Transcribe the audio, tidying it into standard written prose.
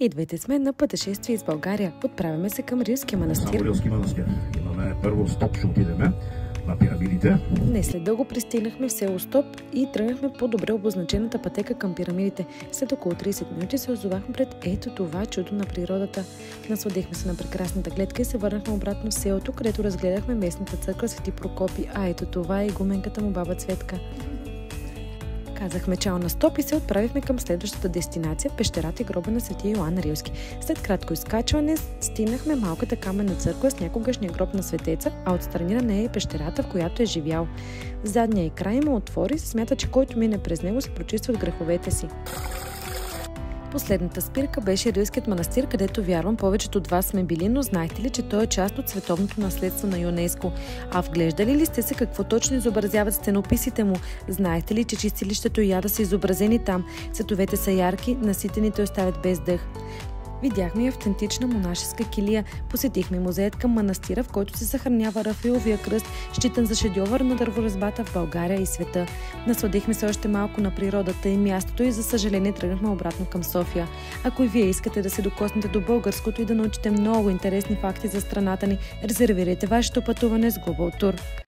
Идвайте с мен на пътешествие из България. Отправяме се към Рилския манастир. Рилски манастир. Имаме първо Стоп, ще отидеме на пирамидите. Днес след дълго пристигнахме в село Стоп и тръгнахме по добре обозначената пътека към пирамидите. След около 30 минути се озовахме пред ето това чудо на природата. Насладихме се на прекрасната гледка и се върнахме обратно в селото, където разгледахме местната църква Свети Прокопи, а ето това е игуменката му баба Цветка. Казахме чао на Стоп и се отправихме към следващата дестинация – пещерата и гроба на Светия Йоан Рилски. След кратко изкачване стигнахме малката каменна църква с някогашния гроб на светеца, а отстрани на нея е пещерата, в която е живял. В задния и край има отвори, се смята, че който мине през него се прочиства от греховете си. Последната спирка беше Рилският манастир, където вярвам повечето от вас сме били, но знаете ли, че той е част от световното наследство на ЮНЕСКО? А вглеждали ли сте се какво точно изобразяват стенописите му? Знаете ли, че чистилището и яда са изобразени там? Цветовете са ярки, наситените оставят без дъх. Видяхме и автентична монашеска килия. Посетихме музеят към манастира, в който се съхранява Рафаиловия кръст, считан за шедьовър на дърворазбата в България и света. Насладихме се още малко на природата и мястото и за съжаление тръгнахме обратно към София. Ако и вие искате да се докоснете до българското и да научите много интересни факти за страната ни, резервирайте вашето пътуване с Global Tour.